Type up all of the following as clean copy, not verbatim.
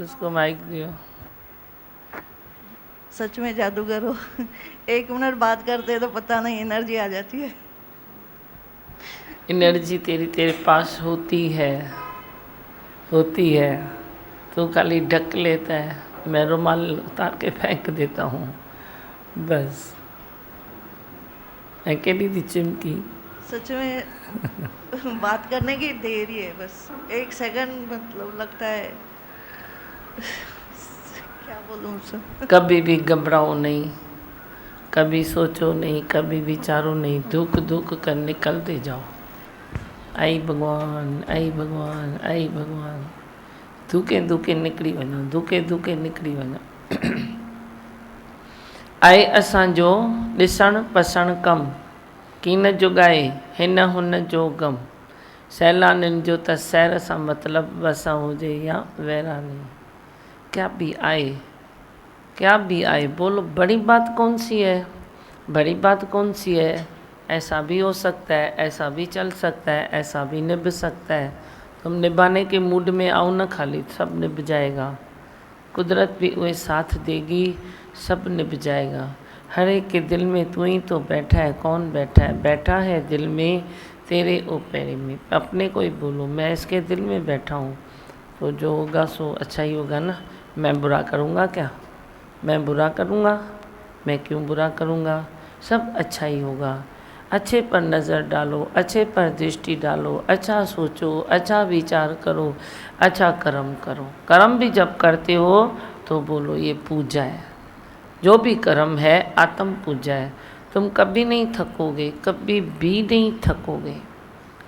उसको माइक दियो। सच में जादूगर हो। 1 मिनट बात करते हैं तो पता नहीं एनर्जी आ जाती है। एनर्जी तेरे पास होती है। तू खाली ढक लेता है, मैं रुमाल उतार के फेंक देता हूँ बस। अकेली थी चिमकी। सच में बात करने की देरी है, बस 1 सेकंड मतलब लगता है। क्या बोलूं उससे। कभी भी घबराओ नहीं, कभी सोचो नहीं, कभी विचारो नहीं, दुख दुख कर निकलते जाओ। आई भगवान, आई भगवान, आई भगवान। दुखे दुखे निकिरी वञो, दुखे दुखे निकिरी वञो। आहे असांजो ॾिसणु पसणु कमु, कीन जुगाए हिन हुन जो गम। सैलानियुनि जो त सैर सां मतिलबु वसां हुजे या वैरानी। क्या भी आए, क्या भी आए, बोलो बड़ी बात कौन सी है, बड़ी बात कौन सी है। ऐसा भी हो सकता है, ऐसा भी चल सकता है, ऐसा भी निभ सकता है। तुम निभाने के मूड में आओ न, खाली सब निभ जाएगा। कुदरत भी वही साथ देगी, सब निभ जाएगा। हर एक के दिल में तू ही तो बैठा है, कौन बैठा है, बैठा है दिल में तेरे ओपेरे में। अपने को ही बोलो, मैं इसके दिल में बैठा हूँ, तो जो होगा सो अच्छा ही होगा ना। मैं बुरा करूँगा क्या, मैं बुरा करूँगा, मैं क्यों बुरा करूँगा, सब अच्छा ही होगा। अच्छे पर नज़र डालो, अच्छे पर दृष्टि डालो, अच्छा सोचो, अच्छा विचार करो, अच्छा कर्म करो। कर्म भी जब करते हो तो बोलो ये पूजा है। जो भी कर्म है आत्म पूजा है। तुम कभी नहीं थकोगे, कभी भी नहीं थकोगे,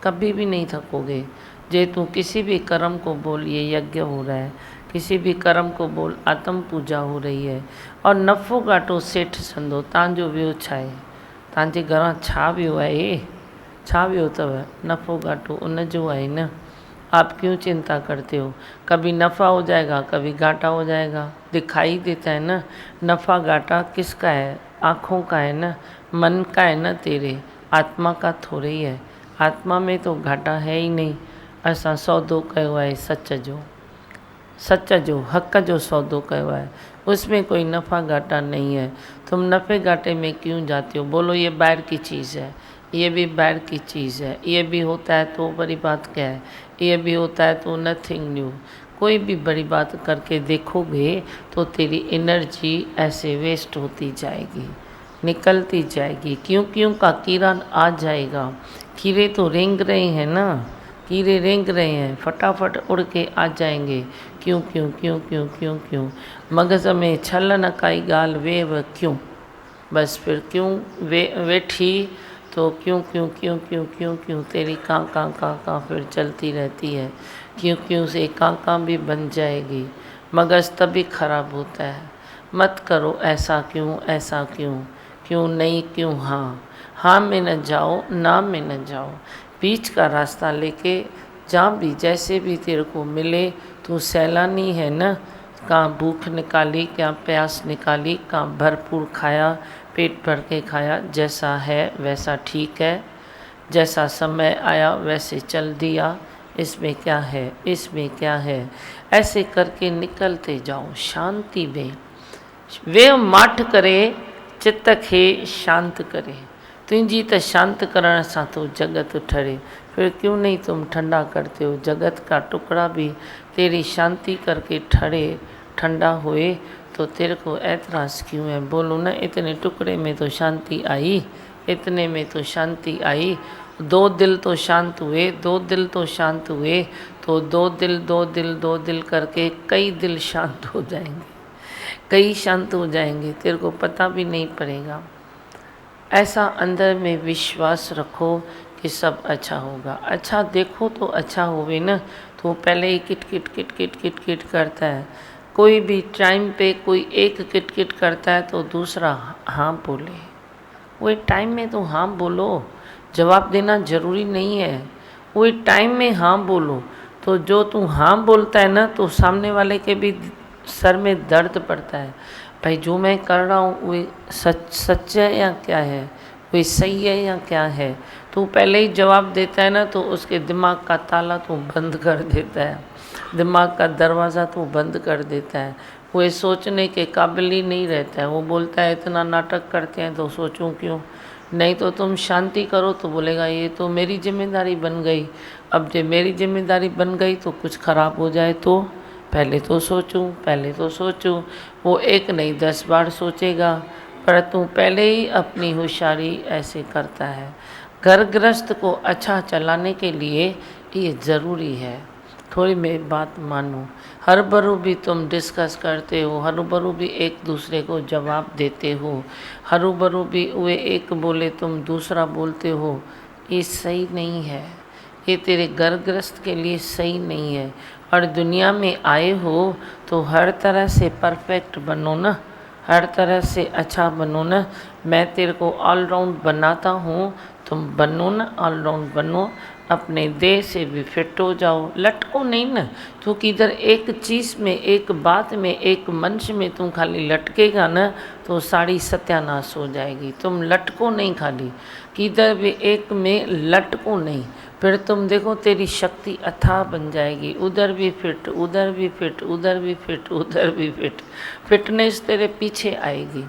कभी भी नहीं थकोगे। जे तू किसी भी कर्म को बोल ये यज्ञ हो रहा है, किसी भी कर्म को बोल आत्म पूजा हो रही है। और नफ़ो घाटो सेठ संदो तव्हांजो वियो छा आहे, तव्हांजे घरां छा वियो आहे, छा वियो अथव, नफ़ो घाटो उन जो आहे न। आप क्यों चिंता करते हो, कभी नफ़ा हो जाएगा, कभी घाटा हो जाएगा, दिखाई देता है ना। नफ़ा घाटा किसका है, आँखों का है ना, मन का है ना तेरे, आत्मा का थोड़े ही है। आत्मा में तो घाटा है ही नहीं। असां सौदो कयो आहे सच जो, सच जो हक़ जो सौदो कयो है, उसमें कोई नफ़ा घाटा नहीं है। तुम नफ़े घाटे में क्यों जाते हो, बोलो ये बाहर की चीज़ है, ये भी बाहर की चीज़ है, ये भी होता है तो बड़ी बात क्या है, ये भी होता है तो नथिंग न्यू। कोई भी बड़ी बात करके देखोगे तो तेरी एनर्जी ऐसे वेस्ट होती जाएगी, निकलती जाएगी। क्यों क्यों का कीड़ा आ जाएगा। कीड़े तो रेंग रहे हैं ना, कीड़े रेंग रहे हैं, फटाफट उड़ के आ जाएंगे। क्यों क्यों क्यों क्यों क्यों क्यों, मगज़ में छल न काई ॻाल्हि वेव क्यों। बस फिर क्यों वेठी तो क्यों क्यों क्यों क्यों क्यों क्यों तेरी काँ फिर चलती रहती है। क्यों क्यों से काँ भी बन जाएगी, मगज़ तभी खराब होता है। मत करो ऐसा क्यों, ऐसा क्यों, क्यों नहीं क्यों हाँ। हाँ में न जाओ, ना में न जाओ, बीच का रास्ता लेके जहाँ भी जैसे भी तेरे को मिले। तू सैलानी है न, कहाँ भूख निकाली, क्या प्यास निकाली, कहाँ भरपूर खाया, पेट भर के खाया। जैसा है वैसा ठीक है, जैसा समय आया वैसे चल दिया। इसमें क्या है, इसमें क्या है, ऐसे करके निकलते जाओ शांति में। वे माठ करे चित्त खे शांत करे, तुझी त शांत करण सां तो जगत ठरे। फिर क्यों नहीं तुम ठंडा करते हो, जगत का टुकड़ा भी तेरी शांति करके ठरे ठंडा हुए तो तेरे को ऐतराज़ क्यों है। बोलो ना, इतने टुकड़े में तो शांति आई, इतने में तो शांति आई। दो दिल तो शांत हुए, दो दिल तो शांत हुए, तो दो दिल दो दिल दो दिल करके कई दिल शांत हो जाएंगे, कई शांत हो जाएंगे, तेरे को पता भी नहीं पड़ेगा। ऐसा अंदर में विश्वास रखो कि सब अच्छा होगा। अच्छा देखो तो अच्छा होवे ना, तो पहले ही किट किट किट किट किट किट करता है। कोई भी टाइम पे कोई एक किट किट करता है तो दूसरा हाँ बोले। वही टाइम में तो हाँ बोलो, जवाब देना ज़रूरी नहीं है। वही टाइम में हाँ बोलो, तो जो तू हाँ बोलता है ना तो सामने वाले के भी सर में दर्द पड़ता है। भाई जो मैं कर रहा हूँ वो सच है या क्या है, वो सही है या क्या है। तो पहले ही जवाब देता है ना तो उसके दिमाग का ताला तो बंद कर देता है। दिमाग का दरवाज़ा तो बंद कर देता है, वो ये सोचने के काबिल ही नहीं रहता है। वो बोलता है इतना नाटक करते हैं तो सोचूं क्यों। नहीं तो तुम शांति करो तो बोलेगा ये तो मेरी जिम्मेदारी बन गई। अब जब मेरी जिम्मेदारी बन गई तो कुछ ख़राब हो जाए तो पहले तो सोचूं, पहले तो सोचूं। वो एक नहीं 10 बार सोचेगा, पर तू पहले ही अपनी होशियारी ऐसे करता है। घर गृहस्थ को अच्छा चलाने के लिए ये ज़रूरी है। थोड़ी मेरी बात मानो। हर बरू भी तुम डिस्कस करते हो, हर बरू भी एक दूसरे को जवाब देते हो, हर बरू भी वे एक बोले तुम दूसरा बोलते हो, ये सही नहीं है। ये तेरे घर गृहस्थ के लिए सही नहीं है। और दुनिया में आए हो तो हर तरह से परफेक्ट बनो ना, हर तरह से अच्छा बनो ना। मैं तेरे को ऑलराउंड बनाता हूँ, तुम बनो ना, ऑलराउंड बनो। अपने देह से भी फिट हो जाओ, लटको नहीं ना। क्योंकि इधर एक चीज़ में, एक बात में, एक मंच में तुम खाली लटकेगा ना तो सारी सत्यानाश हो जाएगी। तुम लटको नहीं खाली, कि इधर भी एक में लटको नहीं। फिर तुम देखो तेरी शक्ति अथाह बन जाएगी। उधर भी फिट, उधर भी फिट, उधर भी फिट, उधर भी फिट। फिटनेस तेरे पीछे आएगी,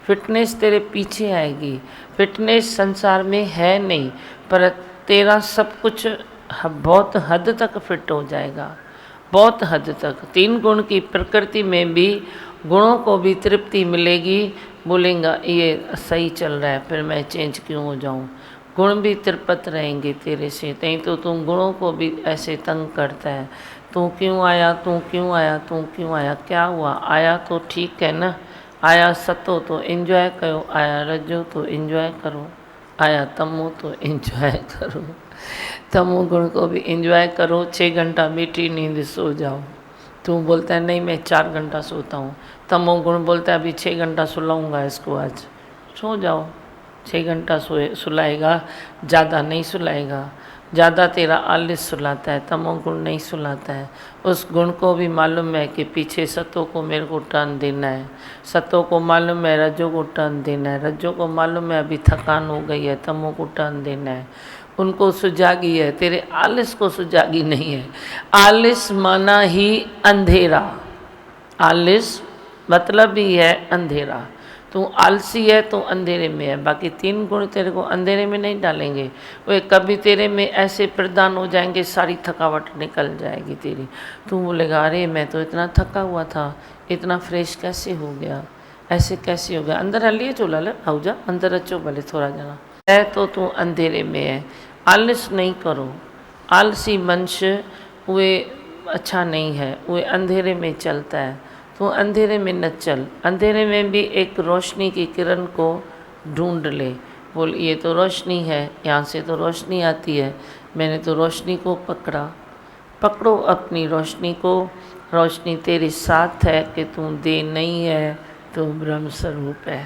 फिटनेस तेरे पीछे आएगी। फिटनेस संसार में है नहीं, पर तेरा सब कुछ बहुत हद तक फिट हो जाएगा, बहुत हद तक। 3 गुण की प्रकृति में भी गुणों को भी तृप्ति मिलेगी। बोलेगा ये सही चल रहा है, फिर मैं चेंज क्यों हो जाऊं। गुण भी तृप्त रहेंगे तेरे से। नहीं तो तुम गुणों को भी ऐसे तंग करता है, तू क्यों आया, तू क्यों आया, तू क्यों आया। क्या हुआ, आया तो ठीक है ना। आया सतो तो एंजॉय करो, आया रजो तो एंजॉय करो, आया तमो तो एंजॉय करो। तमो गुण को भी एंजॉय करो। 6 घंटा मीठी नींद सो जाओ। तू बोलता है नहीं मैं 4 घंटा सोता हूँ। तमो गुण बोलता है अभी 6 घंटा सुलाऊंगा इसको आज। सो जाओ, 6 घंटा सुलाएगा, ज़्यादा नहीं सुलाएगा। ज़्यादा तेरा आलस सुलाता है, तमोगुण नहीं सुलाता है। उस गुण को भी मालूम है कि पीछे सतों को मेरे को टर्न देना है, सतों को मालूम है रजों को टर्न देना है, रजों को मालूम है अभी थकान हो गई है, तमों को टर्न देना है। उनको सुजागी है, तेरे आलस को सुजागी नहीं है। आलस माना ही अंधेरा, आलस मतलब ही है अंधेरा। तू आलसी है तो अंधेरे में है। बाकी 3 गुण तेरे को अंधेरे में नहीं डालेंगे, वे कभी तेरे में ऐसे प्रदान हो जाएंगे, सारी थकावट निकल जाएगी तेरी। तू बोलेगा अरे मैं तो इतना थका हुआ था, इतना फ्रेश कैसे हो गया, ऐसे कैसे हो गया। अंदर हलिए चो लाल आओ जा, अंदर अचो भले थोड़ा जना है तो तू अंधेरे में है। आलस नहीं करो। आलसी मनुष्य वे अच्छा नहीं है, वे अंधेरे में चलता है। तो अंधेरे में न चल, अंधेरे में भी एक रोशनी की किरण को ढूंढ ले। बोल ये तो रोशनी है, यहाँ से तो रोशनी आती है, मैंने तो रोशनी को पकड़ा। पकड़ो अपनी रोशनी को। रोशनी तेरे साथ है कि तू दे नहीं है, तू ब्रह्म स्वरूप है,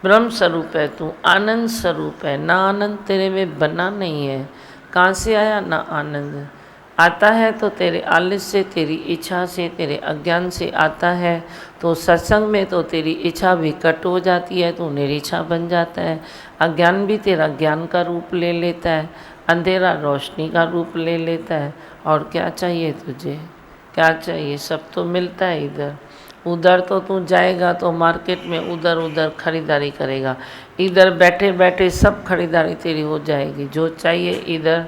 ब्रह्म स्वरूप है, तू आनंद स्वरूप है। ना आनंद तेरे में बना नहीं है। कहाँ से आया ना आनंद, आता है तो तेरे आलस से, तेरी इच्छा से, तेरे अज्ञान से आता है। तो सत्संग में तो तेरी इच्छा भी कट हो जाती है, तो निरीच्छा बन जाता है। अज्ञान भी तेरा ज्ञान का रूप ले लेता है, अंधेरा रोशनी का रूप ले लेता है। और क्या चाहिए तुझे, क्या चाहिए, सब तो मिलता है इधर। उधर तो तू जाएगा तो मार्केट में उधर उधर खरीदारी करेगा, इधर बैठे बैठे सब खरीदारी तेरी हो जाएगी। जो चाहिए इधर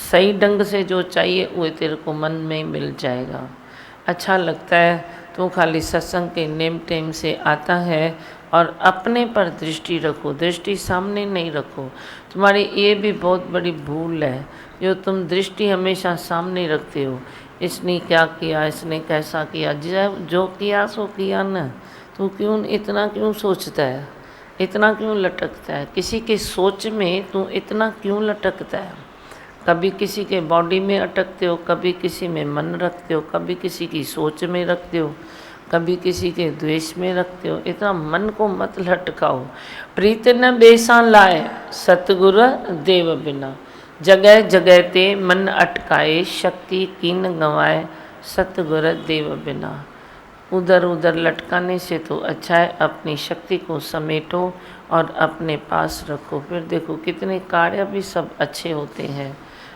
सही ढंग से जो चाहिए वो तेरे को मन में मिल जाएगा। अच्छा लगता है तो खाली सत्संग के नेम टेम से आता है। और अपने पर दृष्टि रखो, दृष्टि सामने नहीं रखो। तुम्हारी ये भी बहुत बड़ी भूल है, जो तुम दृष्टि हमेशा सामने रखते हो। इसने क्या किया, इसने कैसा किया, जो किया सो किया ना। तू क्यों इतना क्यों सोचता है, इतना क्यों लटकता है, किसी की सोच में तू इतना क्यों लटकता है। कभी किसी के बॉडी में अटकते हो, कभी किसी में मन रखते हो, कभी किसी की सोच में रखते हो, कभी किसी के द्वेष में रखते हो। इतना मन को मत लटकाओ। प्रीत न बेसा लाए सतगुरु देव बिना, जगह जगह ते मन अटकाए, शक्ति कीन गंवाए सतगुरु देव बिना। उधर उधर लटकाने से तो अच्छा है अपनी शक्ति को समेटो और अपने पास रखो। फिर देखो कितने कार्य भी सब अच्छे होते हैं।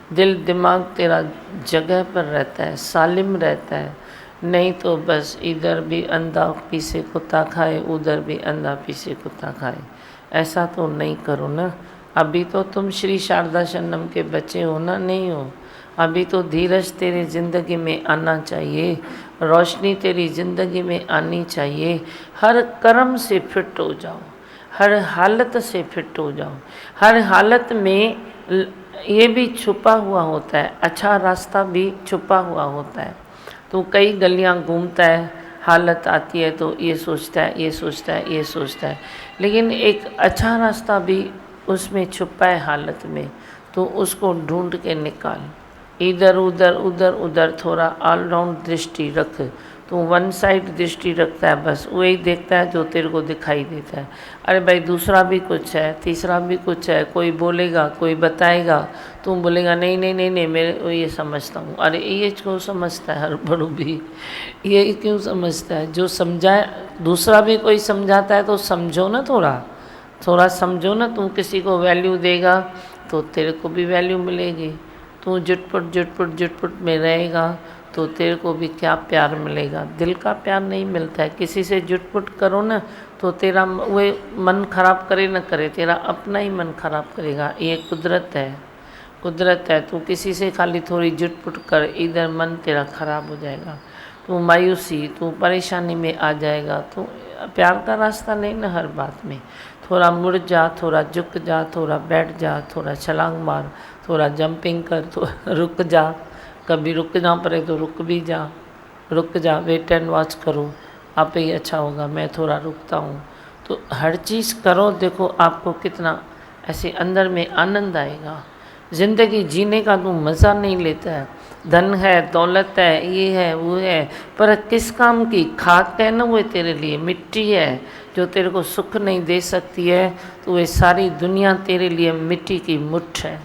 दिल दिमाग तेरा जगह पर रहता है, सालिम रहता है। नहीं तो बस इधर भी अंधा पीछे कुत्ता खाए, उधर भी अंधा पीछे कुत्ता खाए। ऐसा तो नहीं करो ना। अभी तो तुम श्री शारदा शरणम के बच्चे हो ना, नहीं हो। अभी तो धीरज तेरी ज़िंदगी में आना चाहिए, रोशनी तेरी ज़िंदगी में आनी चाहिए। हर कर्म से फिट हो जाओ, हर हालत से फिट हो जाओ। हर हालत में ये भी छुपा हुआ होता है, अच्छा रास्ता भी छुपा हुआ होता है। तो कई गलियां घूमता है, हालत आती है तो ये सोचता है, ये सोचता है, ये सोचता है, लेकिन एक अच्छा रास्ता भी उसमें छुपा है हालत में, तो उसको ढूंढ के निकाल। इधर उधर उधर उधर थोड़ा ऑलराउंड दृष्टि रख। तो वन साइड दृष्टि रखता है, बस वही देखता है जो तेरे को दिखाई देता है। अरे भाई दूसरा भी कुछ है, तीसरा भी कुछ है, कोई बोलेगा, कोई बताएगा, तुम बोलेगा नहीं नहीं नहीं नहीं मेरे ये समझता हूँ। अरे ये क्यों समझता है हर बड़ू भी, ये क्यों समझता है? जो समझाए दूसरा भी कोई समझाता है तो समझो ना, थोड़ा थोड़ा समझो ना। तुम किसी को वैल्यू देगा तो तेरे को भी वैल्यू मिलेगी। तू जुटपुट जुटपुट जुटपुट में रहेगा तो तेरे को भी क्या प्यार मिलेगा? दिल का प्यार नहीं मिलता है। किसी से जुटपुट करो ना तो तेरा वो मन खराब करे ना करे, तेरा अपना ही मन खराब करेगा। ये कुदरत है, कुदरत है। तू किसी से खाली थोड़ी जुटपुट कर, इधर मन तेरा खराब हो जाएगा, तू मायूसी, तू परेशानी में आ जाएगा। तो प्यार का रास्ता नहीं ना हर बात में। थोड़ा मुड़ जा, थोड़ा झुक जा, थोड़ा बैठ जा, थोड़ा छलांग मार, थोड़ा जंपिंग कर, तो रुक जा। कभी रुकना पड़े तो रुक भी जा, रुक जा, वेट एंड वॉच करो, आप ही अच्छा होगा, मैं थोड़ा रुकता हूँ। तो हर चीज़ करो, देखो आपको कितना ऐसे अंदर में आनंद आएगा। ज़िंदगी जीने का तू मज़ा नहीं लेता है। धन है, दौलत है, ये है, वो है, पर किस काम की? खाक है ना वो तेरे लिए, मिट्टी है जो तेरे को सुख नहीं दे सकती है। तो ये सारी दुनिया तेरे लिए मिट्टी की मुट्ठ है।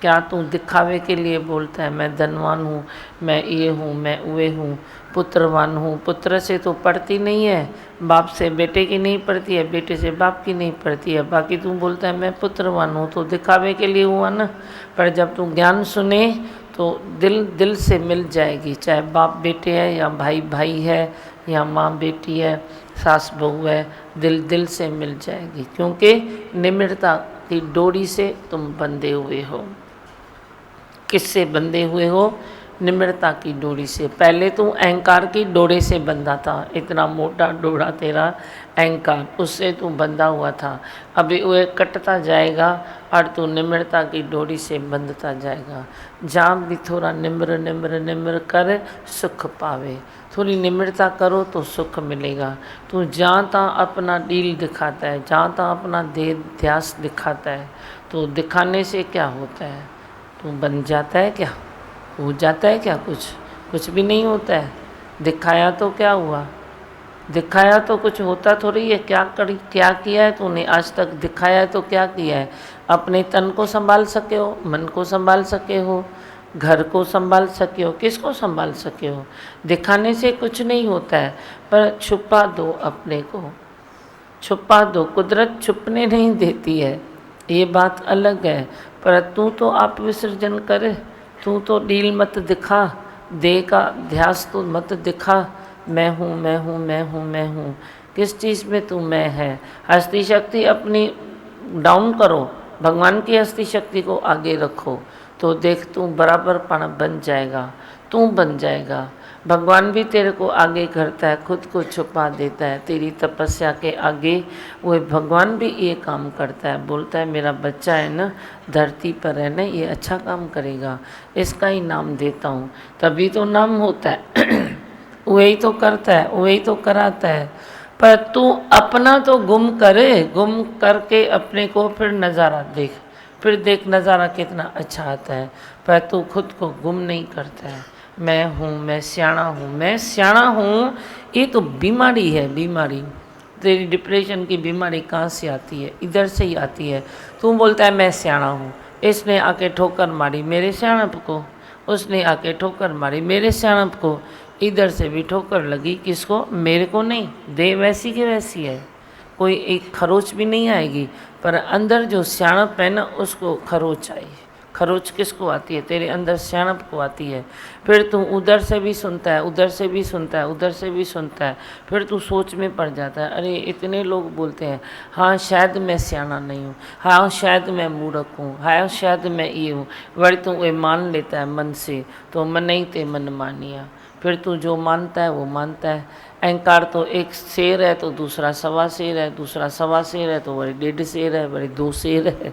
क्या तू दिखावे के लिए बोलता है मैं धनवान हूँ, मैं ये हूँ, मैं वे हूँ, पुत्रवान हूँ? पुत्र से तो पढ़ती नहीं है, बाप से बेटे की नहीं पढ़ती है, बेटे से बाप की नहीं पढ़ती है, बाकी तू बोलता है मैं पुत्रवान हूँ, तो दिखावे के लिए हुआ ना। पर जब तू ज्ञान सुने तो दिल दिल से मिल जाएगी, चाहे बाप बेटे है या भाई भाई है या माँ बेटी है, सास बहू है, दिल दिल से मिल जाएगी। क्योंकि निम्रता की डोरी से तुम बंधे हुए हो। किससे बंधे हुए हो? निम्रता की डोरी से। पहले तू अहंकार की डोरे से बंधा था, इतना मोटा डोरा तेरा अहंकार, उससे तू बंधा हुआ था। अभी वह कटता जाएगा और तू निम्रता की डोरी से बंधता जाएगा। जहाँ भी थोड़ा निम्र निम्र निम्र कर सुख पावे। थोड़ी निम्रता करो तो सुख मिलेगा। तू जहाँ तहाँ अपना डील दिखाता है, जहाँ तहाँ अपना देह ध्यास दिखाता है, तो दिखाने से क्या होता है? तू बन जाता है क्या? हो जाता है क्या? कुछ भी नहीं होता है। दिखाया तो क्या हुआ? दिखाया तो कुछ होता थोड़ी है। क्या किया है तूने आज तक? दिखाया है तो क्या किया है? अपने तन को संभाल सके हो, मन को संभाल सके हो, घर को संभाल सके हो, किसको संभाल सके हो? दिखाने से कुछ नहीं होता है, पर छुपा दो अपने को, छुपा दो। कुदरत छुपने नहीं देती है, ये बात अलग है। पर तू तो आप विसर्जन करे, तू तो डील मत दिखा, देह का ध्यास तो मत दिखा। मैं हूँ, मैं हूँ, मैं हूँ, मैं हूँ। किस चीज़ में तू मैं है? हस्ती शक्ति अपनी डाउन करो, भगवान की हस्ती शक्ति को आगे रखो, तो देख तू बराबर बन जाएगा, तू बन जाएगा। भगवान भी तेरे को आगे करता है, खुद को छुपा देता है। तेरी तपस्या के आगे वो भगवान भी ये काम करता है, बोलता है मेरा बच्चा है ना, धरती पर है ना, ये अच्छा काम करेगा, इसका ही नाम देता हूँ। तभी तो नाम होता है। वही तो करता है, वही तो कराता है। पर तू अपना तो गुम करे, गुम करके अपने को फिर नज़ारा देख, फिर देख नज़ारा कितना अच्छा आता है। पर तू खुद को गुम नहीं करता है। मैं हूँ, मैं सियाणा हूँ, मैं सियाणा हूँ, ये तो बीमारी है, बीमारी। तेरी डिप्रेशन की बीमारी कहाँ से आती है? इधर से ही आती है। तू बोलता है मैं सियाणा हूँ, इसने आके ठोकर मारी मेरे सियाणप को, उसने आके ठोकर मारी मेरे सियाणप को, इधर से भी ठोकर लगी, किसको? मेरे को नहीं। दे वैसी की वैसी है, कोई एक खरोच भी नहीं आएगी, पर अंदर जो सियाणप है ना, उसको खरोच आई, खरोच किसको आती है? तेरे अंदर सियाणप को आती है। फिर तू उधर से भी सुनता है, उधर से भी सुनता है, उधर से भी सुनता है, फिर तू सोच में पड़ जाता है, अरे इतने लोग बोलते हैं, हाँ शायद मैं सियाना नहीं हूँ, हाँ शायद मैं मूर्ख हूँ, हाँ शायद मैं ये हूँ। वही तू ये मान लेता है मन से, तो मन ही ते मन मानिया। फिर तू जो मानता है वो मानता है। अहंकार तो एक शेर है तो दूसरा सवा शेर है, दूसरा सवा शेर है तो वही 1.5 शेर है, वही 2 शेर है।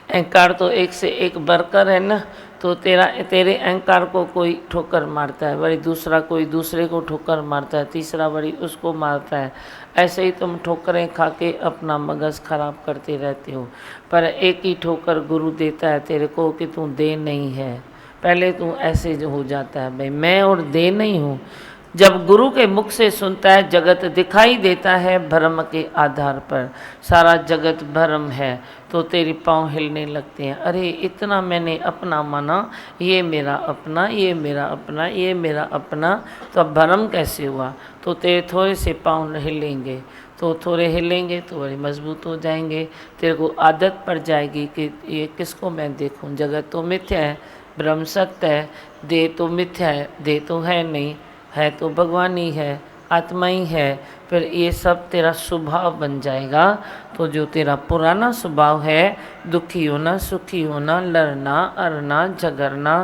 अहंकार तो एक से एक बढ़कर है ना, तो तेरे अहंकार को कोई ठोकर मारता है, वही दूसरा कोई दूसरे को ठोकर मारता है, तीसरा वही उसको मारता है। ऐसे ही तुम ठोकरें खा के अपना मगज खराब करते रहते हो। पर एक ही ठोकर गुरु देता है तेरे को कि तू दे नहीं है। पहले तू ऐसे जो हो जाता है, भाई मैं और दे नहीं हूँ। जब गुरु के मुख से सुनता है, जगत दिखाई देता है भ्रम के आधार पर, सारा जगत भ्रम है, तो तेरी पाँव हिलने लगते हैं। अरे इतना मैंने अपना माना, ये मेरा अपना, ये मेरा अपना, ये मेरा अपना, तो अब भ्रम कैसे हुआ? तो तेरे थोड़े से पाँव हिलेंगे, तो थोड़े हिलेंगे तो बड़े मजबूत हो जाएंगे। तेरे को आदत पड़ जाएगी कि ये किसको मैं देखूं, जगत तो मिथ्या है, ब्रह्म सत्य है, देह तो मिथ्या है, देह तो है नहीं, है तो भगवान ही है, आत्मा ही है। फिर ये सब तेरा स्वभाव बन जाएगा। तो जो तेरा पुराना स्वभाव है, दुखी होना, सुखी होना, लड़ना, अड़ना, झगड़ना,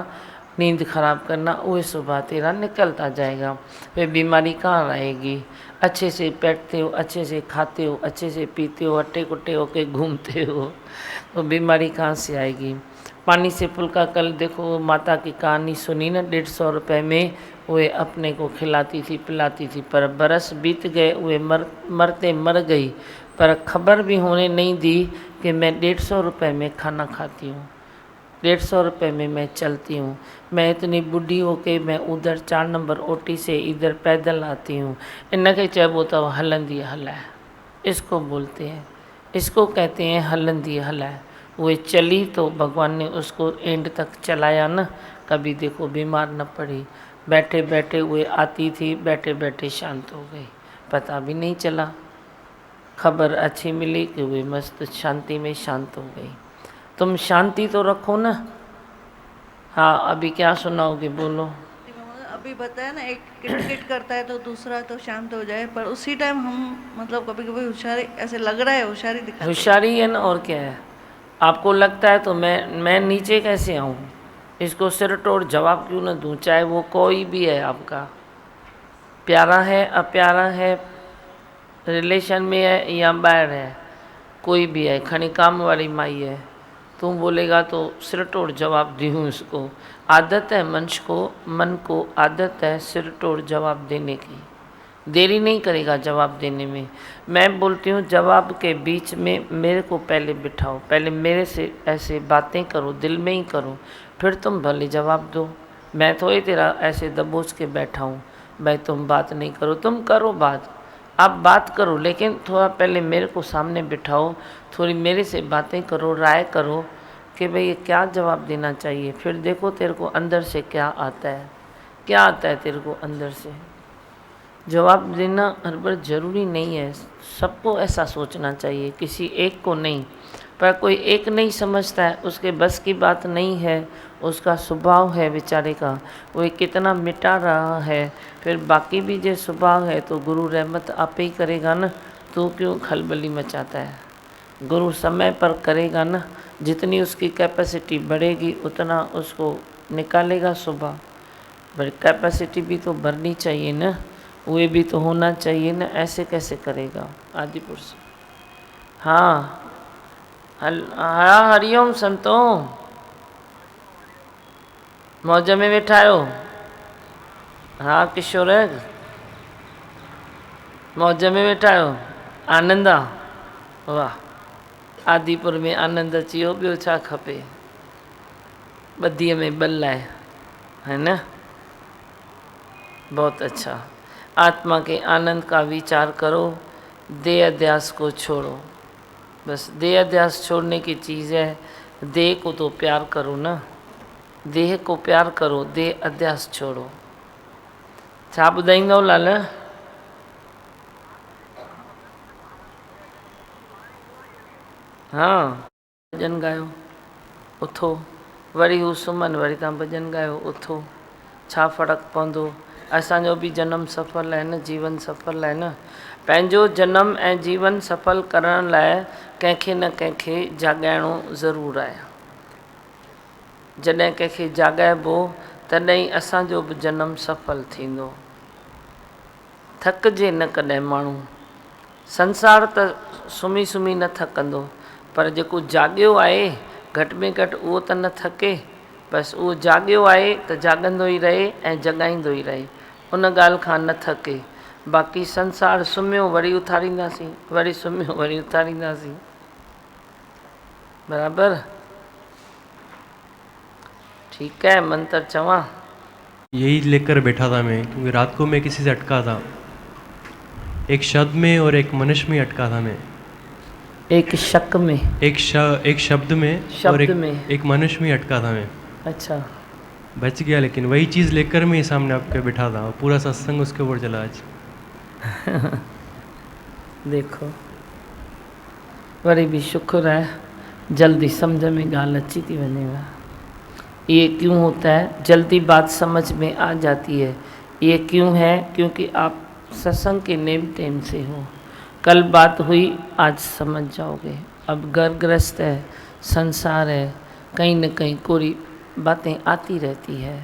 नींद खराब करना, वो स्वभाव तेरा निकलता जाएगा। फिर बीमारी कहाँ आएगी? अच्छे से बैठते हो, अच्छे से खाते हो, अच्छे से पीते हो, अट्टे कुट्टे होके घूमते हो, तो बीमारी कहाँ से आएगी? पानी से फुल्का, कल देखो माता की कहानी सुनी ना, 150 रुपये में वे अपने को खिलाती थी पिलाती थी, पर बरस बीत गए, वे मरते मर गई, पर खबर भी होने नहीं दी कि मैं 150 रुपये में खाना खाती हूँ, 150 रुपये में मैं चलती हूँ। मैं इतनी बुढ़ी हो के मैं उधर 4 नंबर ओटी से इधर पैदल आती हूँ। इनके चइबो तो हलंदी हलाए, इसको बोलते हैं, इसको कहते हैं हलंदी हलाए। वो चली तो भगवान ने उसको एंड तक चलाया ना, कभी देखो बीमार न पड़ी, बैठे बैठे हुए आती थी, बैठे बैठे शांत हो गई, पता भी नहीं चला। खबर अच्छी मिली कि वे मस्त शांति में शांत हो गई। तुम शांति तो रखो ना। हाँ अभी क्या सुनाओगे, बोलो। अभी बताया ना, एक किटकिट करता है तो दूसरा तो शांत हो जाए, पर उसी टाइम हम मतलब कभी कभी होशियारी, ऐसे लग रहा है होशियारी दिखाते हैं। होशियारी है ना, और क्या है? आपको लगता है तो मैं नीचे कैसे आऊँ, इसको सिर तोड़ जवाब क्यों न दूँ, चाहे वो कोई भी है आपका, प्यारा है अप्यारा है, रिलेशन में है या बाहर है, कोई भी है, खनी काम वाली माई है, तुम बोलेगा तो सिर तोड़ जवाब दूँ उसको। आदत है मन को आदत है सिर तोड़ जवाब देने की, देरी नहीं करेगा जवाब देने में। मैं बोलती हूँ जवाब के बीच में मेरे को पहले बिठाओ, पहले मेरे से ऐसे बातें करो, दिल में ही करो, फिर तुम भले जवाब दो। मैं थोड़ी तेरा ऐसे दबोच के बैठा हूँ, भाई तुम बात नहीं करो, तुम करो बात, आप बात करो, लेकिन थोड़ा पहले मेरे को सामने बिठाओ, थोड़ी मेरे से बातें करो, राय करो कि भाई ये क्या जवाब देना चाहिए। फिर देखो तेरे को अंदर से क्या आता है, क्या आता है तेरे को अंदर से। जवाब देना हर बार ज़रूरी नहीं है, सबको ऐसा सोचना चाहिए, किसी एक को नहीं। पर कोई एक नहीं समझता है, उसके बस की बात नहीं है, उसका स्वभाव है बेचारे का, वो कितना मिटा रहा है। फिर बाकी भी जो स्वभाव है तो गुरु रहमत आप ही करेगा ना, तो क्यों खलबली मचाता है? गुरु समय पर करेगा ना, जितनी उसकी कैपेसिटी बढ़ेगी उतना उसको निकालेगा स्वभाव। पर कैपेसिटी भी तो बढ़नी चाहिए ना, वे भी तो होना चाहिए ना, ऐसे कैसे करेगा आदिपुर से। हाँ हाँ हरिओम संतो, मौज में वेठा आहियो? हाँ किशोर मौज में वेठा आहियो? आनंद आहे? वाह, आदिपुर में आनंद अची वियो, ॿियो छा खपे, ॿधीअ में ॿल है ना। बहुत अच्छा। आत्मा के आनंद का विचार करो, देह अध्यास को छोड़ो। बस देह अध्यास छोड़ने की चीज़ है, देह को तो प्यार करो ना, देह को प्यार करो, देह अध्यास छोड़ो। छा ॿुधाईंदव लाल? हाँ भजन गायो, उथो। वरी हू सुम्हनि, वरी तव्हां भॼन ॻायो, उथो, छा फ़र्क़ु पवंदो। असांजो बि जनम सफल आहे न, जीवन सफल आहे न। पंहिंजो जनम ऐं जीवन सफल करण लाइ कंहिंखे न कंहिंखे जाॻाइणो ज़रूरु आहे। जॾहिं कंहिंखे जाॻाइबो तॾहिं असांजो बि जनम सफल थींदो। थकिजे न कॾहिं माण्हू, संसार त सुम्ही सुम्ही न थकंदो, पर जेको जाॻियो आहे घटि में घटि उहो त न थके। बसि उहो जाॻियो आहे त जाॻंदो ई रहे ऐं जॻाईंदो ई रहे, उन ॻाल्हि खां न थके। बाक़ी संसार सुम्हियो वरी उथारींदासीं, वरी सुम्हियो वरी उथारींदासीं, बराबरि। ठीक है, मंत्र चवां? यही लेकर बैठा था मैं, क्योंकि रात को मैं किसी से अटका था, एक शब्द में और एक मनुष्य में अटका था मैं। एक शक में, एक शब्द में और एक मनुष्य में अटका था मैं। अच्छा, बच गया, लेकिन वही चीज़ लेकर मैं सामने आपके बैठा था, पूरा सत्संग उसके ऊपर चला आज। देखो, वरी भी शुक्र है, जल्दी समझ में ॻाल्हि अची थी वञेव। ये क्यों होता है? जल्दी बात समझ में आ जाती है। ये क्यों है? क्योंकि आप सत्संग के नेम टेम से हो। कल बात हुई, आज समझ जाओगे। अब घर गृहस्थ है, संसार है, कहीं न कहीं कोई बातें आती रहती है,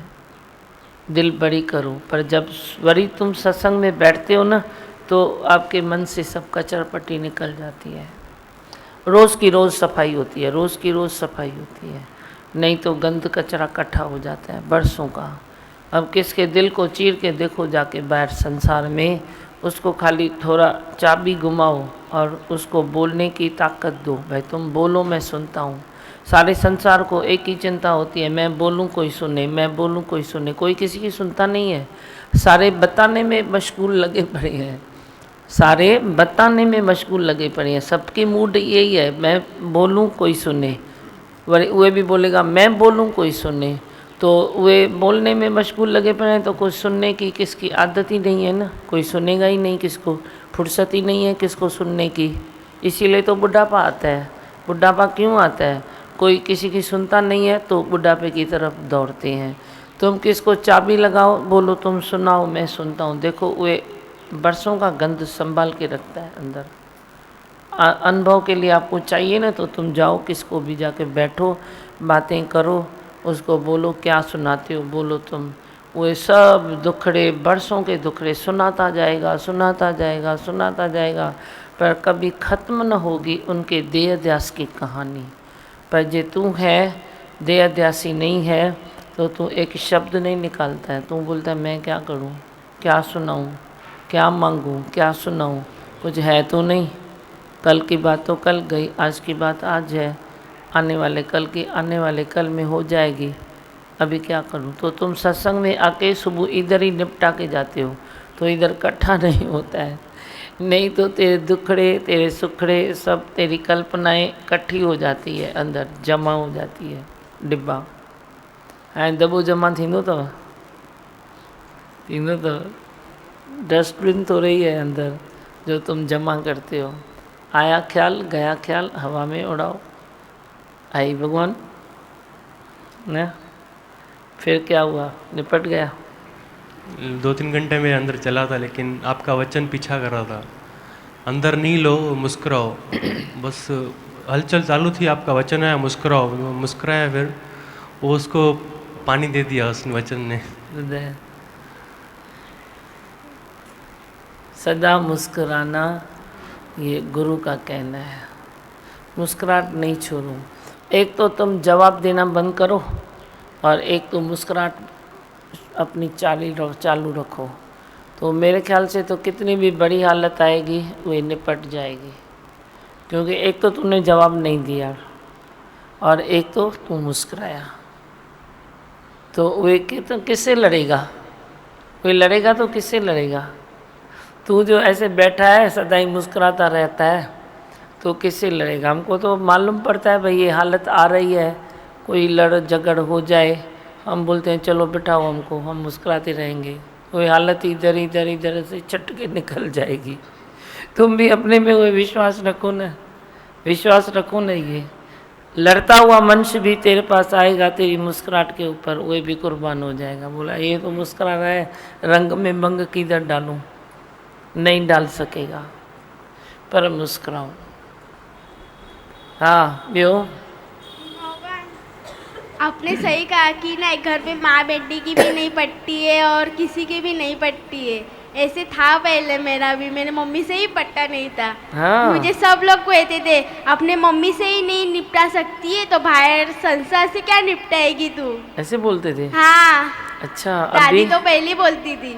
दिल बड़ी करो। पर जब वरी तुम सत्संग में बैठते हो ना, तो आपके मन से सब कचरपट्टी निकल जाती है। रोज़ की रोज़ सफाई होती है, रोज़ की रोज़ सफाई होती है, नहीं तो गंद कचरा इकट्ठा हो जाता है बरसों का। अब किसके दिल को चीर के देखो जाके बाहर संसार में, उसको खाली थोड़ा चाबी घुमाओ और उसको बोलने की ताकत दो। भाई तुम बोलो, मैं सुनता हूँ। सारे संसार को एक ही चिंता होती है, मैं बोलूँ कोई सुने, मैं बोलूँ कोई सुने। कोई किसी की सुनता नहीं है, सारे बताने में मशगूल लगे पड़े हैं, सारे बताने में मशगूल लगे पड़े हैं। सबकी मूड यही है, मैं बोलूँ कोई सुने, वरी उहे भी बोलेगा मैं बोलूँ कोई सुने। तो वे बोलने में मशगूल लगे पड़े हैं, तो कुछ सुनने की किसकी आदत ही नहीं है ना, कोई सुनेगा ही नहीं, किसको फुर्सत ही नहीं है किसको सुनने की। इसीलिए तो बुढ़ापा आता है। बुढ़ापा क्यों आता है? कोई किसी की सुनता नहीं है तो बुढ़ापे की तरफ दौड़ते हैं। तुम किसको चाबी लगाओ, बोलो तुम सुनाओ मैं सुनता हूँ, देखो वे बरसों का गंध संभाल के रखता है अंदर। अनुभव के लिए आपको चाहिए ना, तो तुम जाओ किसको भी जाके बैठो, बातें करो, उसको बोलो क्या सुनाते हो, बोलो तुम। वो सब दुखड़े, बरसों के दुखड़े सुनाता जाएगा, सुनाता जाएगा, सुनाता जाएगा, पर कभी ख़त्म न होगी उनके देह ध्यास की कहानी। पर जे तू है देह ध्यासी नहीं है, तो तू एक शब्द नहीं निकालता है। तू बोलता है मैं क्या करूं, क्या सुनाऊं, क्या मांगूं, क्या सुनाऊं, कुछ है तो नहीं। कल की बात तो कल गई, आज की बात आज है, आने वाले कल की आने वाले कल में हो जाएगी। अभी क्या करूं? तो तुम सत्संग में आके सुबह इधर ही निपटा के जाते हो, तो इधर इकट्ठा नहीं होता है। नहीं तो तेरे दुखड़े, तेरे सुखड़े, सब तेरी कल्पनाएं इकट्ठी हो जाती है, अंदर जमा हो जाती है डिब्बा। ऐं दॿो जमा थींदो अथव, डस्टबिन तो रही है अंदर जो तुम जमा करते हो। आया ख्याल, गया ख्याल, हवा में उड़ाओ। आई भगवान ना, फिर क्या हुआ, निपट गया। 2-3 घंटे मेरे अंदर चला था, लेकिन आपका वचन पीछा कर रहा था। अंदर नहीं लो, मुस्कुराओ। बस हलचल चालू थी, आपका वचन आया मुस्कुराओ, मुस्कुराया, फिर वो उसको पानी दे दिया उस वचन ने। सदा मुस्कुराना ये गुरु का कहना है, मुस्कुराहट नहीं छोड़ो। एक तो तुम जवाब देना बंद करो, और एक तो मुस्कुराहट अपनी चालू रखो। तो मेरे ख्याल से तो कितनी भी बड़ी हालत आएगी वो निपट जाएगी, क्योंकि एक तो तुमने जवाब नहीं दिया और एक तो तू मुस्कुराया। तो वे किससे लड़ेगा? कोई लड़ेगा तो किससे लड़ेगा? तू जो ऐसे बैठा है सदा ही मुस्कुराता रहता है, तो किससे लड़ेगा? हमको तो मालूम पड़ता है भाई ये हालत आ रही है, कोई लड़ झगड़ हो जाए, हम बोलते हैं चलो बिठाओ हमको, हम मुस्कुराते रहेंगे। वही हालत इधर से छट के निकल जाएगी। तुम भी अपने में वो विश्वास रखो ना, विश्वास रखो ना। ये लड़ता हुआ मनुष्य भी तेरे पास आएगा तेरी मुस्कुराहट के ऊपर, वो भी कुर्बान हो जाएगा। बोला ये तो मुस्कुरा रहा है, रंग में भंग किधर डालूं, नहीं डाल सकेगा, पर मुस्कुराओ। हाँ बियो, आपने सही कहा कि ना एक घर पे माँ बेटी की भी नहीं पटती है और किसी की भी नहीं पटती है। ऐसे था पहले मेरा भी, मेरे मम्मी से ही पट्टा नहीं था। हाँ। मुझे सब लोग कहते थे अपने मम्मी से ही नहीं निपटा सकती है तो बाहर संसार से क्या निपटाएगी तू, ऐसे बोलते थे। हाँ। अच्छा, दादी अभी तो पहले बोलती थी।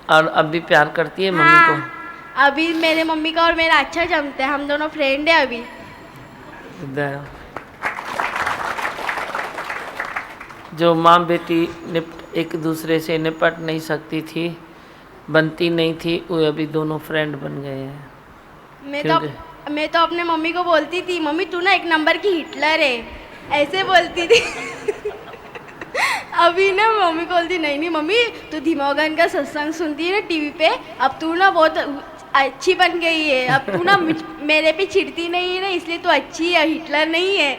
और अभी प्यार करती है मम्मी हाँ, को? अभी मेरे मम्मी का और मेरा अच्छा जमता है, हम दोनों फ्रेंड है अभी। जो माँ बेटी एक दूसरे से निपट नहीं सकती थी, बनती नहीं थी, वो अभी दोनों फ्रेंड बन गए हैं। मैं तो अपने मम्मी को बोलती थी, मम्मी तू ना एक नंबर की हिटलर है, ऐसे बोलती थी। अभी ना मम्मी को बोलती नहीं नहीं मम्मी तू धीमोगन का सत्संग सुनती है ना टीवी पे, अब तू ना बहुत अच्छी बन गई है, अब तू ना मेरे पे चिढ़ती नहीं है ना, इसलिए तू अच्छी है, हिटलर नहीं है।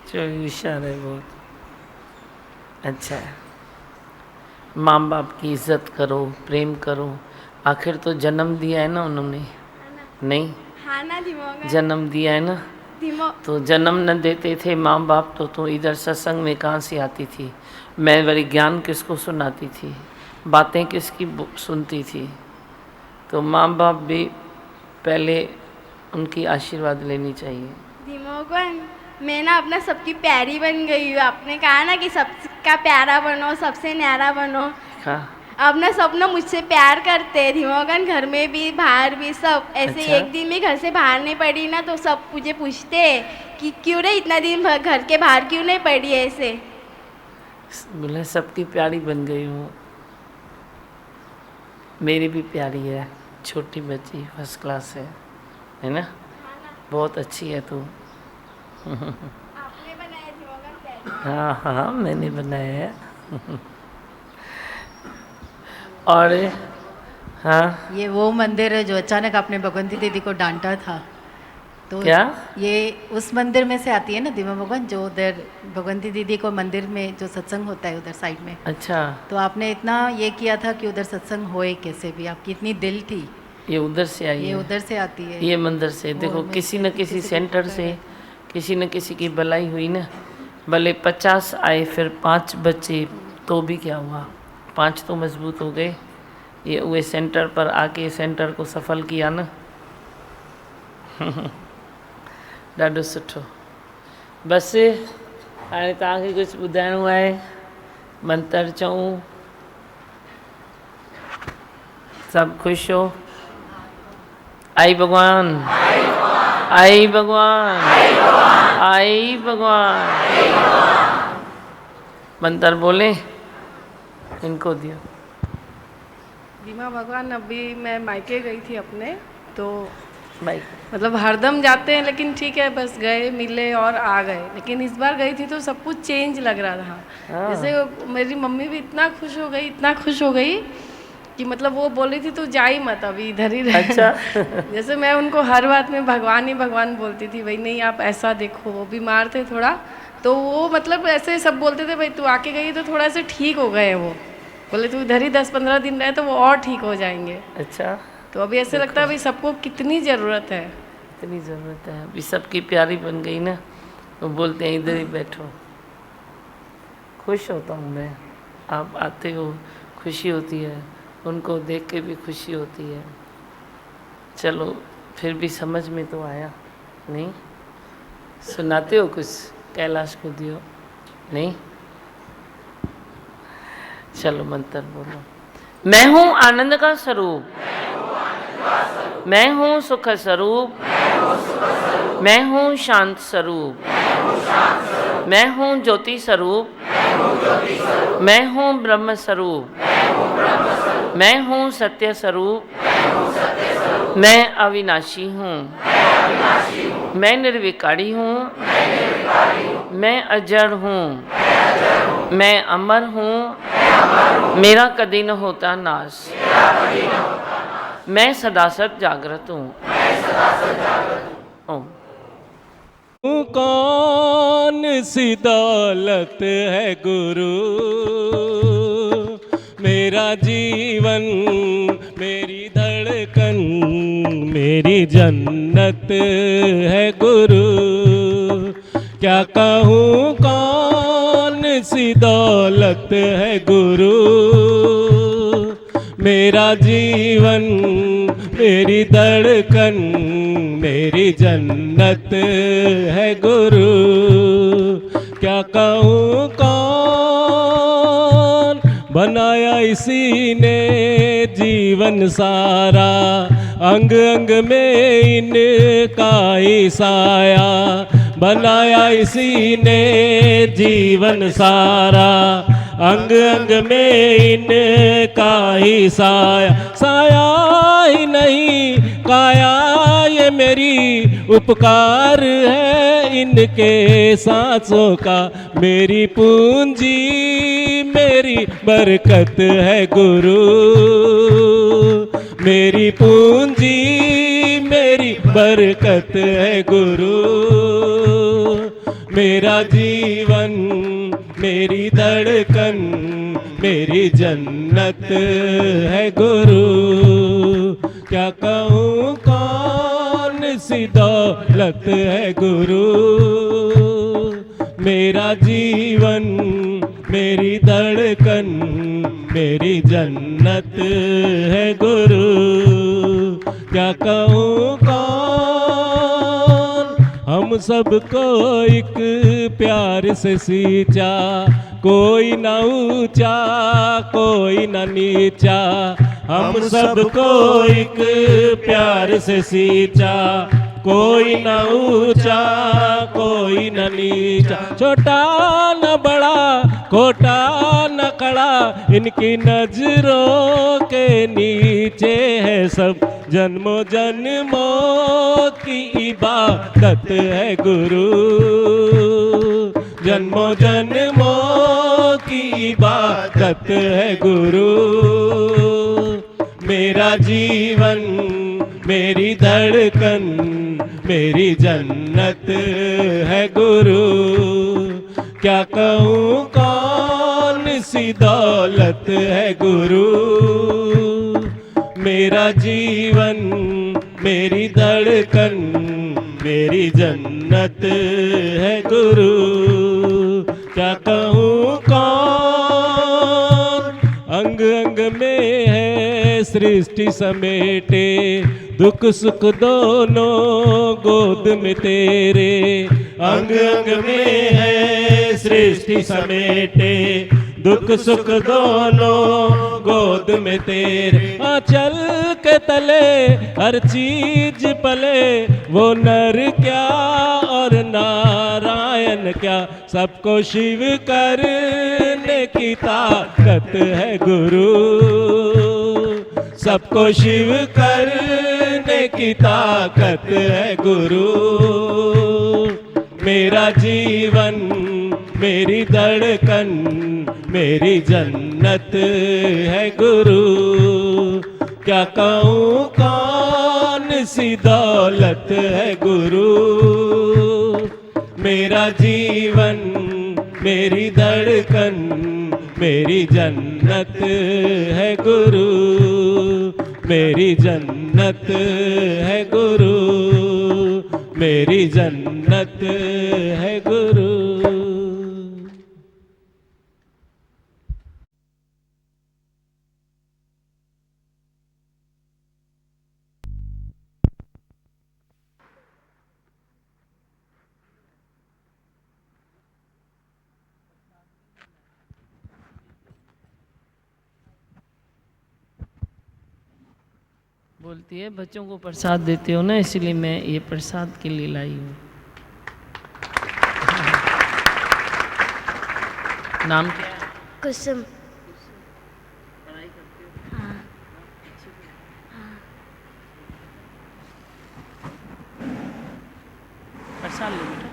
चलो होशियार है बहुत, अच्छा है। माँ बाप की इज्जत करो, प्रेम करो, आखिर तो जन्म दिया है ना उन्होंने, नहीं? हाँ ना धीमोगन, जन्म दिया है ना, तो जन्म न देते थे माँ बाप तो इधर सत्संग में कहाँ से आती थी? मैं बड़ी ज्ञान किसको सुनाती थी, बातें किसकी सुनती थी? तो माँ बाप भी पहले उनकी आशीर्वाद लेनी चाहिए। धीमोगन मैं ना अपना सबकी प्यारी बन गई हूँ। आपने कहा ना कि सबका प्यारा बनो, सबसे न्यारा बनो। हाँ। अब ना सब ना मुझसे प्यार करते हैं धीमोगन, घर में भी बाहर भी सब। ऐसे अच्छा? एक दिन भी घर से बाहर नहीं पड़ी ना तो सब मुझे पूछते हैं कि क्यों रे इतना दिन घर के बाहर क्यों नहीं पड़ी ऐसे। बोले सबकी प्यारी बन गई हूँ, मेरी भी प्यारी है, छोटी बच्ची फर्स्ट क्लास है ना? बहुत अच्छी है तू। आपने बनाया धीमोगन प्यारी। हाँ हाँ मैंने बनाया है। और हाँ, ये वो मंदिर है जो अचानक आपने भगवंती दीदी को डांटा था, तो क्या ये उस मंदिर में से आती है ना धीमोगन, जो उधर भगवंती दीदी को मंदिर में जो सत्संग होता है उधर साइड में। अच्छा, तो आपने इतना ये किया था कि उधर सत्संग होए कैसे भी, आपकी इतनी दिल थी। ये उधर से आई ये है, उधर से आती है, ये मंदिर से। देखो में किसी न किसी से सेंटर से किसी न किसी की भलाई हुई ना, भले 50 आए फिर 5 बच्चे तो भी क्या हुआ, 5 तो मजबूत हो गए। ये हुए सेंटर पर आके सेंटर को सफल किया ना। ॾाढो सुठो। बसि हाणे तव्हांखे कुझु ॿुधाइणो आहे, मंत्र चऊं, सभु ख़ुशि हो? आई भगवान, आई भगवान, आई भगवान। मंत्र बोले, इनको दियो। दीमा भगवान, अभी मैं मायके गई थी अपने, तो भाई मतलब हरदम जाते हैं लेकिन ठीक है बस गए मिले और आ गए, लेकिन इस बार गई थी तो सब कुछ चेंज लग रहा था। हाँ। जैसे मेरी मम्मी भी इतना खुश हो गई, इतना खुश हो गई कि मतलब वो बोल रही थी तू जा ही मत, अभी इधर ही रह। अच्छा। जैसे मैं उनको हर बात में भगवान ही भगवान बोलती थी, भाई नहीं आप ऐसा देखो, वो बीमार थे थोड़ा, तो वो मतलब ऐसे सब बोलते थे भाई तू आके गई तो थोड़ा से ठीक हो गए, वो बोले तू इधर ही 10-15 दिन रहे तो वो और ठीक हो जाएंगे। अच्छा, तो अभी ऐसे लगता है भाई सबको कितनी ज़रूरत है, इतनी ज़रूरत है। अभी सबकी प्यारी बन गई ना, वो बोलते हैं इधर ही बैठो। खुश होता हूँ मैं, आप आते हो, खुशी होती है, उनको देख के भी खुशी होती है। चलो फिर भी समझ में तो आया नहीं? सुनाते हो कुछ कैलाश को दियो नहीं? चलो मंत्र बोलो। मैं हूँ आनंद का स्वरूप, मैं हूँ सुख स्वरूप, मैं हूँ शांत स्वरूप, मैं हूँ ज्योति स्वरूप, मैं हूँ ब्रह्म स्वरूप, मैं हूँ सत्य स्वरूप, मैं अविनाशी हूँ, मैं निर्विकारी हूँ, मैं अजड़ हूँ, मैं अमर हूँ, मेरा कभी न होता नाश, मैं सदा सत जागृत हूँ। ओम। कौन सी दौलत है गुरु, मेरा जीवन मेरी धड़कन मेरी जन्नत है गुरु। क्या कहूँ कौन सी दौलत है गुरु, मेरा जीवन मेरी धड़कन मेरी जन्नत है गुरु। क्या कहूँ कौन बनाया इसी ने जीवन सारा, अंग अंग में इनका ही साया। बनाया इसी ने जीवन सारा, अंग अंग में इनका ही साया। साया ही नहीं काया ये मेरी उपकार है इनके सांसों का। मेरी पूंजी मेरी बरकत है गुरु, मेरी पूंजी मेरी बरकत है गुरु। मेरा जीवन मेरी धड़कन मेरी जन्नत है गुरु। क्या कहूँ कौन सी दौलत है गुरु, मेरा जीवन मेरी धड़कन मेरी जन्नत है गुरु। क्या कहूँ कौन हम सबको एक प्यार से सींचा, कोई ना ऊंचा कोई ना नीचा। हम सबको एक प्यार से सींचा, कोई न ऊंचा कोई न नीचा। छोटा न बड़ा खोटा न कड़ा, इनकी नजरों के नीचे है सब। जन्मों जन्मों की इबादत है गुरु, जन्मों जन्मों की इबादत है गुरु। मेरा जीवन मेरी धड़कन मेरी जन्नत है गुरु। क्या कहूँ कौन सी दौलत है गुरु, मेरा जीवन मेरी धड़कन मेरी जन्नत है गुरु। क्या कहूँ कौन अंग अंग में है सृष्टि समेटे, दुख सुख दोनों गोद में तेरे। अंग अंग में है सृष्टि समेटे, दुख सुख दोनों गोद में तेरे। आंचल के तले हर चीज पले, वो नर क्या और नारायण क्या। सबको शिव करने की ताकत है गुरु, सबको शिव करने की ताकत है गुरु। मेरा जीवन मेरी धड़कन मेरी जन्नत है गुरु। क्या कहूँ कौन सी दौलत है गुरु, मेरा जीवन मेरी धड़कन मेरी जन्नत है गुरु। मेरी जन्नत है गुरु, मेरी जन्नत है गुरु। बोलती है बच्चों को प्रसाद देते हो ना, इसलिए मैं ये प्रसाद के लिए लाई हूँ। नाम क्या है? कुसुम। प्रसाद ले बेटा।